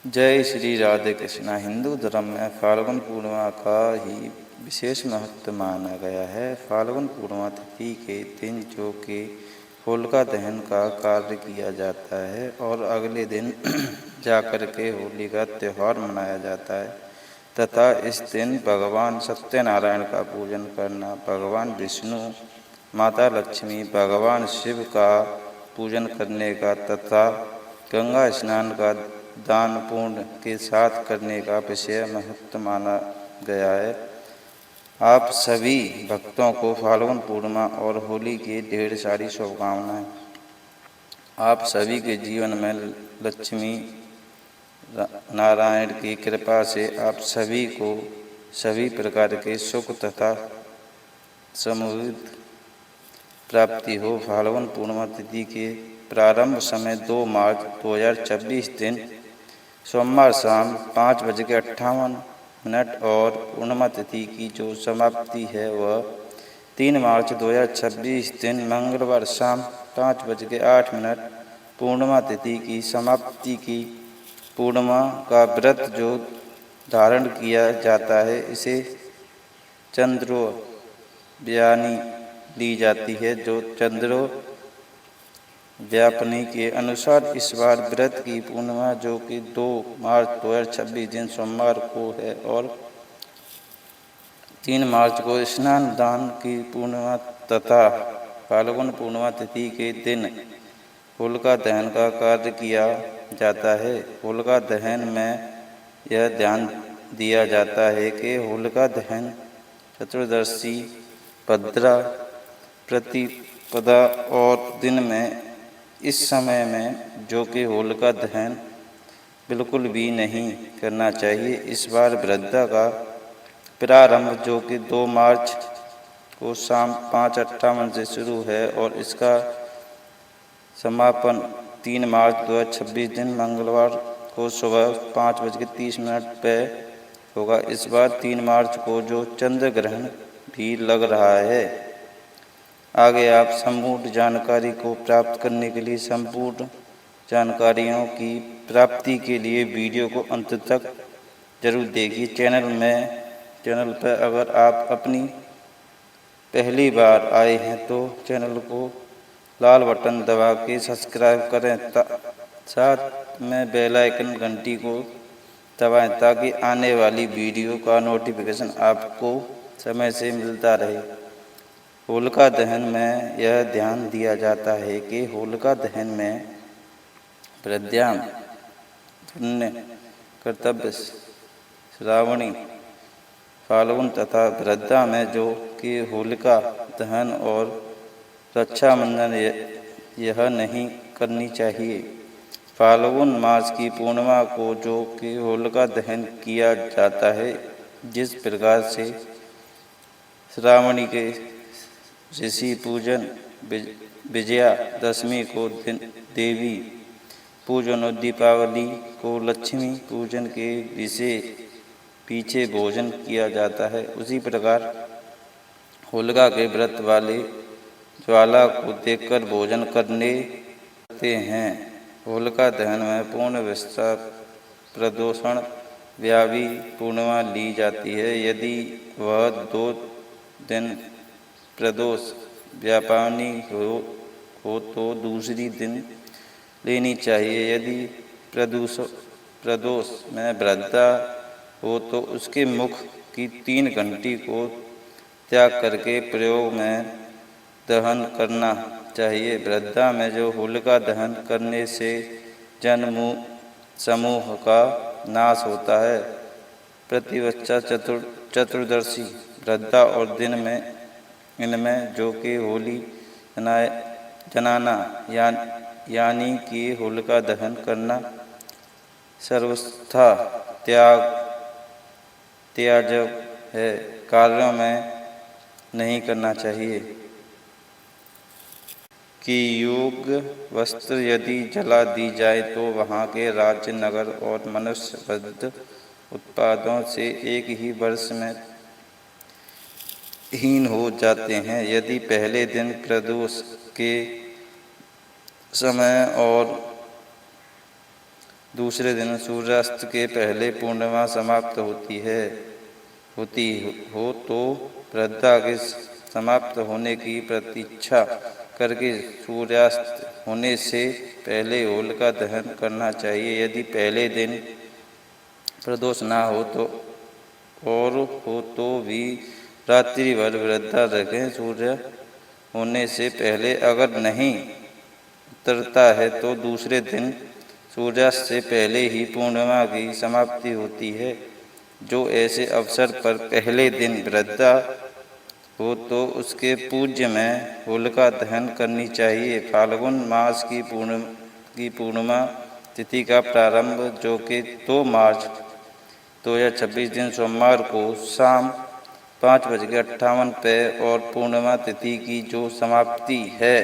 जय श्री राधे कृष्णा। हिंदू धर्म में फाल्गुन पूर्णिमा का ही विशेष महत्व माना गया है। फाल्गुन पूर्णिमा तिथि के दिन जो कि होलिका दहन का कार्य किया जाता है और अगले दिन जाकर के होली का त्यौहार मनाया जाता है तथा इस दिन भगवान सत्यनारायण का पूजन करना, भगवान विष्णु, माता लक्ष्मी, भगवान शिव का पूजन करने का तथा गंगा स्नान का दान पुण्य के साथ करने का विषय महत्व माना गया है। आप सभी भक्तों को फाल्गुन पूर्णिमा और होली की ढेर सारी शुभकामनाएं। आप सभी के जीवन में लक्ष्मी नारायण की कृपा से आप सभी को सभी प्रकार के सुख तथा समृद्धि प्राप्ति हो। फाल्गुन पूर्णिमा तिथि के प्रारंभ समय 2 मार्च 2026 दिन सोमवार शाम 5:58 और पूर्णिमा तिथि की जो समाप्ति है वह 3 मार्च 2026 दिन मंगलवार शाम 5:08 पूर्णिमा तिथि की समाप्ति की। पूर्णिमा का व्रत जो धारण किया जाता है इसे चंद्रोव्यानी ली जाती है। जो व्यापनी के अनुसार इस बार व्रत की पूर्णिमा जो कि 2 मार्च 2026 दिन सोमवार को है और 3 मार्च को स्नान दान की पूर्णिमा तथा फाल्गुन पूर्णिमा तिथि के दिन होलिका दहन का कार्य किया जाता है। होलिका दहन में यह ध्यान दिया जाता है कि होलिका दहन चतुर्दशी, भद्रा प्रतिपदा और दिन में इस समय में जो कि होलिका दहन बिल्कुल भी नहीं करना चाहिए। इस बार वृद्धा का प्रारंभ जो कि 2 मार्च को शाम 5:58 से शुरू है और इसका समापन 3 मार्च 2026 दिन मंगलवार को सुबह 5:30 पर होगा। इस बार 3 मार्च को जो चंद्र ग्रहण भी लग रहा है। आगे आप संपूर्ण जानकारी को प्राप्त करने के लिए संपूर्ण जानकारियों की प्राप्ति के लिए वीडियो को अंत तक जरूर देखिए। चैनल पर अगर आप अपनी पहली बार आए हैं तो चैनल को लाल बटन दबा के सब्सक्राइब करें, साथ में बेल आइकन घंटी को दबाएं ताकि आने वाली वीडियो का नोटिफिकेशन आपको समय से मिलता रहे। होलिका दहन में यह ध्यान दिया जाता है कि होलिका दहन में प्रद्याम पुण्य कर्तव्य श्रावणी, फाल्गुन तथा भद्रा में जो कि होलिका दहन और रक्षाबंधन यह नहीं करनी चाहिए। फाल्गुन मास की पूर्णिमा को जो कि होलिका दहन किया जाता है, जिस प्रकार से श्रावणी के ऋषि पूजन, विजया दशमी को देवी पूजन और दीपावली को लक्ष्मी पूजन के पीछे भोजन किया जाता है, उसी प्रकार होलिका के व्रत वाले ज्वाला को देखकर भोजन करते हैं। होलिका दहन में पूर्ण विस्तार प्रदोषण व्यापी पूर्णिमा ली जाती है। यदि वह 2 दिन प्रदोष व्यापानी हो तो दूसरी दिन लेनी चाहिए। यदि प्रदोष में वृद्धा हो तो उसके मुख की 3 घंटी को त्याग करके प्रयोग में दहन करना चाहिए। वृद्धा में जो होलिका दहन करने से जन समूह का नाश होता है। प्रतिवत्सा चतुर्दशी वृद्धा और दिन में इनमें जो कि होली जनाना यानी कि होलिका दहन करना सर्वस्था त्याजक है, कार्यों में नहीं करना चाहिए। कि योग्य वस्त्र यदि जला दी जाए तो वहाँ के राज्य, नगर और मनुष्य बद्ध उत्पादों से एक ही वर्ष में हीन हो जाते हैं। यदि पहले दिन प्रदोष के समय और दूसरे दिन सूर्यास्त के पहले पूर्णिमा समाप्त होती हो तो वृद्धा के समाप्त होने की प्रतीक्षा करके सूर्यास्त होने से पहले होलिका दहन करना चाहिए। यदि पहले दिन प्रदोष ना हो तो भी रात्रि भर वृद्धा रखें। सूर्य होने से पहले अगर नहीं उतरता है तो दूसरे दिन सूर्यास्त से पहले ही पूर्णिमा की समाप्ति होती है। जो ऐसे अवसर पर पहले दिन वृद्धा हो तो उसके पूज्य में होलिका दहन करनी चाहिए। फाल्गुन मास की पूर्णिमा तिथि का प्रारंभ जो कि 2 मार्च 2026 दिन सोमवार को शाम 5:58 और पूर्णिमा तिथि की जो समाप्ति है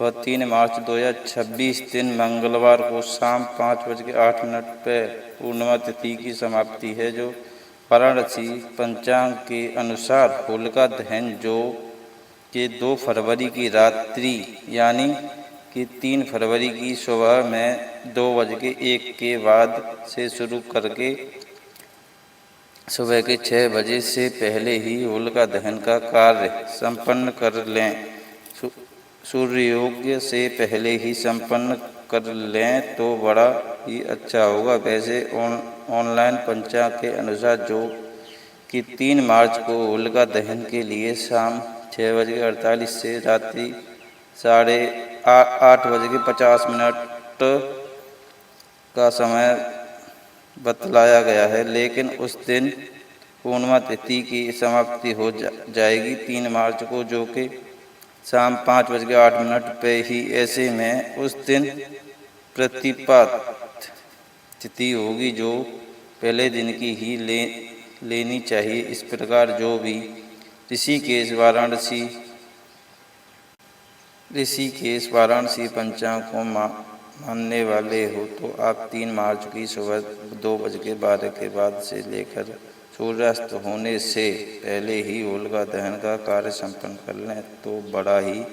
वह 3 मार्च 2026 दिन मंगलवार को शाम 5:08 पूर्णिमा तिथि की समाप्ति है। जो वाराणसी पंचांग के अनुसार होलिका दहन जो कि 2 फरवरी की रात्रि यानी कि 3 फरवरी की सुबह में 2:01 के बाद से शुरू करके सुबह के 6 बजे से पहले ही होलिका दहन का कार्य संपन्न कर लें। सूर्योदय से पहले ही संपन्न कर लें तो बड़ा ही अच्छा होगा। वैसे ऑनलाइन पंचांग के अनुसार जो कि 3 मार्च को होलिका दहन के लिए शाम 6:48 से रात्रि 8:50 का समय बतलाया गया है, लेकिन उस दिन पूर्णिमा तिथि की समाप्ति हो जाएगी 3 मार्च को, जो कि शाम 5:08 पे ही। ऐसे में उस दिन प्रतिपद तिथि होगी जो पहले दिन की ही लेनी चाहिए। इस प्रकार जो भी ऋषिकेश वाराणसी पंचांग को मानने वाले हो तो आप 3 मार्च की सुबह 2:12 के बाद से लेकर सूर्यास्त होने से पहले ही होलिका दहन का कार्य संपन्न कर लें तो बड़ा ही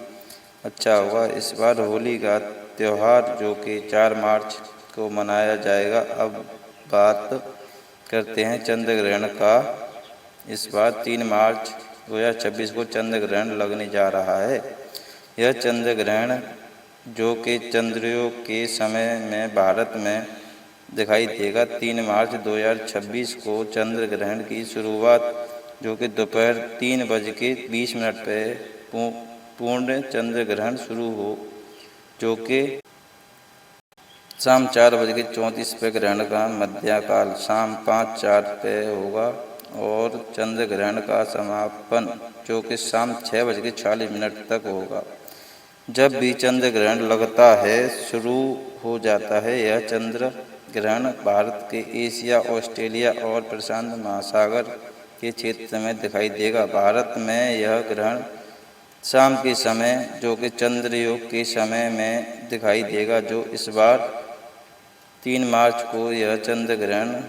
अच्छा होगा। इस बार होली का त्यौहार जो कि 4 मार्च को मनाया जाएगा। अब बात करते हैं चंद्र ग्रहण का। इस बार 3 मार्च 2026 को चंद्र ग्रहण लगने जा रहा है। यह चंद्र ग्रहण जो कि चंद्रयोग के समय में भारत में दिखाई देगा। 3 मार्च 2026 को चंद्र ग्रहण की शुरुआत जो कि दोपहर 3:20 पे पूर्ण चंद्र ग्रहण शुरू हो, जो कि शाम 4:34 पे ग्रहण का मध्यकाल शाम 5:04 पे होगा और चंद्र ग्रहण का समापन जो कि शाम 6:46 तक होगा। जब भी चंद्र ग्रहण लगता है शुरू हो जाता है। यह चंद्र ग्रहण भारत के एशिया, ऑस्ट्रेलिया और प्रशांत महासागर के क्षेत्र में दिखाई देगा। भारत में यह ग्रहण शाम के समय जो कि चंद्रयोग के समय में दिखाई देगा। जो इस बार 3 मार्च को यह चंद्र ग्रहण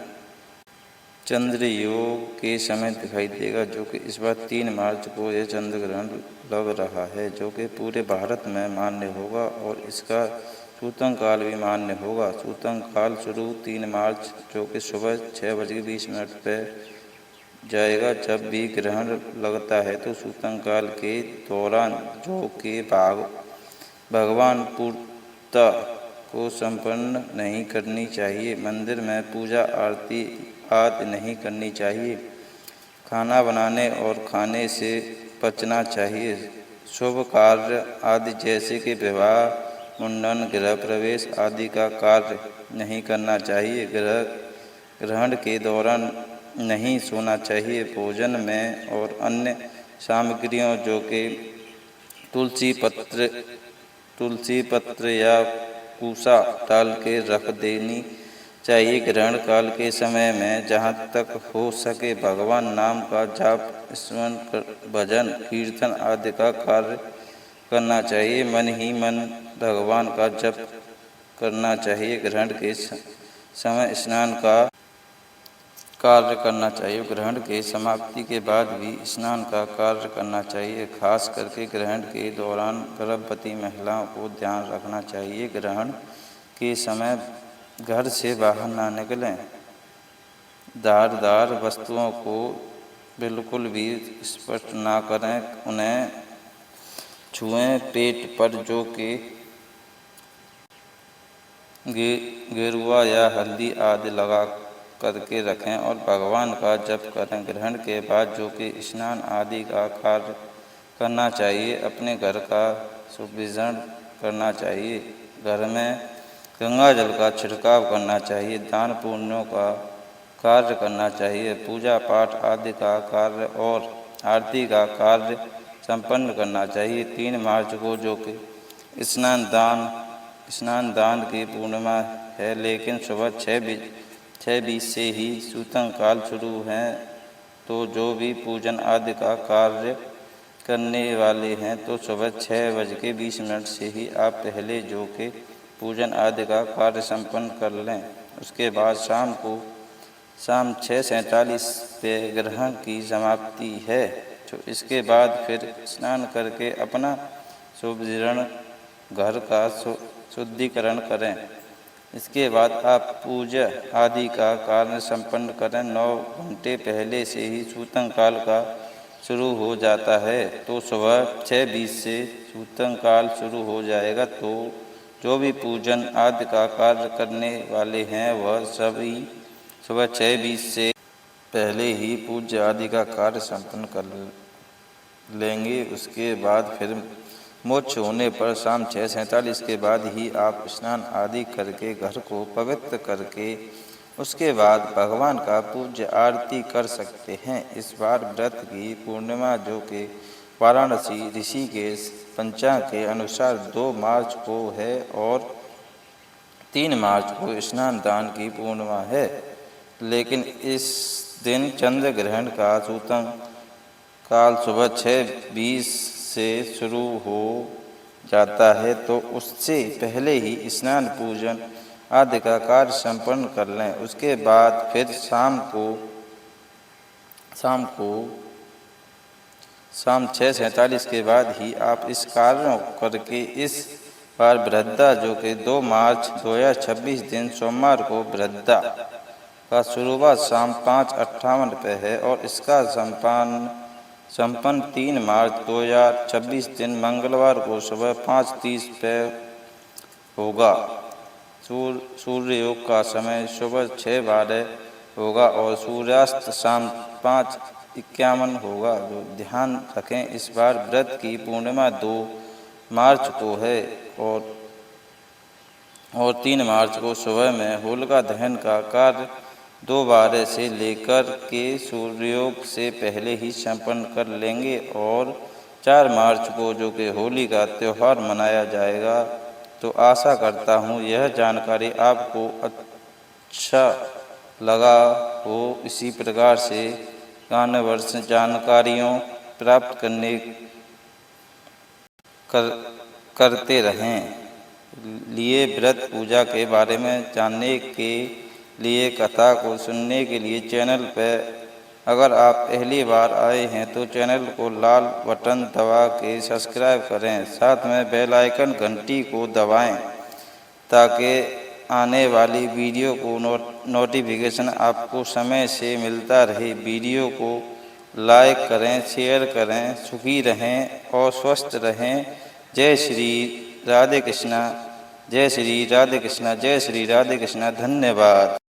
चंद्रयोग के समय दिखाई देगा, जो कि इस बार 3 मार्च को यह चंद्र ग्रहण लग रहा है, जो कि पूरे भारत में मान्य होगा और इसका सूतक काल भी मान्य होगा। सूतक काल शुरू 3 मार्च जो कि सुबह 6:20 पे जाएगा। जब भी ग्रहण लगता है तो सूतक काल के दौरान जो कि भगवान पूर्णता को संपन्न नहीं करनी चाहिए। मंदिर में पूजा आरती आदि नहीं करनी चाहिए। खाना बनाने और खाने से बचना चाहिए। शुभ कार्य आदि जैसे कि विवाह, मुंडन, गृह प्रवेश आदि का कार्य नहीं करना चाहिए। ग्रहण के दौरान नहीं सोना चाहिए। भोजन में और अन्य सामग्रियों जो कि तुलसी पत्र या कूसा डाल के रख देनी चाहिए। ग्रहण काल के समय में जहाँ तक हो सके भगवान नाम का जाप, स्मरण, भजन, कीर्तन आदि का कार्य करना चाहिए। मन ही मन भगवान का जप करना चाहिए। ग्रहण के समय स्नान का कार्य करना चाहिए। ग्रहण के समाप्ति के बाद भी स्नान का कार्य करना चाहिए। खास करके ग्रहण के दौरान गर्भवती महिलाओं को ध्यान रखना चाहिए। ग्रहण के समय घर से बाहर ना निकलें। धारदार वस्तुओं को बिल्कुल भी स्पर्श ना करें, उन्हें छुएं। पेट पर जो कि गेरुआ या हल्दी आदि लगा करके रखें और भगवान का जप करें। ग्रहण के बाद जो कि स्नान आदि का कार्य करना चाहिए। अपने घर का सुविसर्जन करना चाहिए। घर में गंगा जल का छिड़काव करना चाहिए। दान पुण्यों का कार्य करना चाहिए। पूजा पाठ आदि का कार्य और आरती का कार्य संपन्न करना चाहिए। 3 मार्च को जो कि स्नान दान की पूर्णिमा है, लेकिन सुबह 6:20 से ही सूतन काल शुरू है। तो जो भी पूजन आदि का कार्य करने वाले हैं तो सुबह 6:20 से ही आप पहले जो कि पूजन आदि का कार्य संपन्न कर लें। उसके बाद शाम 6:47 पे ग्रहण की समाप्ति है। तो इसके बाद फिर स्नान करके अपना सुविसर्जन, घर का शुद्धिकरण करें। इसके बाद आप पूजा आदि का कार्य संपन्न करें। 9 घंटे पहले से ही सूतन काल का शुरू हो जाता है। तो सुबह 6:20 से सूतन काल शुरू हो जाएगा। तो जो भी पूजन आदि का कार्य करने वाले हैं वह सभी सुबह 6:20 से पहले ही पूजा आदि का कार्य संपन्न कर लेंगे। उसके बाद फिर मोक्ष होने पर शाम 6:47 के बाद ही आप स्नान आदि करके घर को पवित्र करके उसके बाद भगवान का पूज्य आरती कर सकते हैं। इस बार व्रत की पूर्णिमा जो कि वाराणसी ऋषि के पंचांग के अनुसार 2 मार्च को है और 3 मार्च को स्नान दान की पूर्णिमा है। लेकिन इस दिन चंद्र ग्रहण का सूतन काल सुबह 6:20 से शुरू हो जाता है। तो उससे पहले ही स्नान पूजन आदि का कार्य संपन्न कर लें। उसके बाद फिर शाम 6:47 के बाद ही आप इस कार्यों करके इस बार वृद्धा जो कि 2 मार्च 2026 दिन सोमवार को वृद्धा का शुरुआत शाम 5:58 पे है और इसका संपन्न 3 मार्च 2026 दिन मंगलवार को सुबह 5:30 पे होगा। सूर्य योग का समय सुबह 6:12 होगा और सूर्यास्त शाम 5:51 होगा। जो ध्यान रखें, इस बार व्रत की पूर्णिमा 2 मार्च को है और 3 मार्च को सुबह में होलिका दहन का कार्य 2:12 से लेकर के सूर्योग से पहले ही संपन्न कर लेंगे और 4 मार्च को जो कि होली का त्यौहार मनाया जाएगा। तो आशा करता हूँ यह जानकारी आपको अच्छा लगा हो। इसी प्रकार से ज्ञानवर्धक जानकारियों प्राप्त करते रहें। लिए व्रत पूजा के बारे में जानने के लिए, कथा को सुनने के लिए चैनल पर अगर आप पहली बार आए हैं तो चैनल को लाल बटन दबा के सब्सक्राइब करें। साथ में बेल आइकन घंटी को दबाएं ताकि आने वाली वीडियो को नोटिफिकेशन आपको समय से मिलता रहे। वीडियो को लाइक करें, शेयर करें। सुखी रहें और स्वस्थ रहें। जय श्री राधे कृष्णा। जय श्री राधे कृष्णा। जय श्री राधे कृष्णा। धन्यवाद।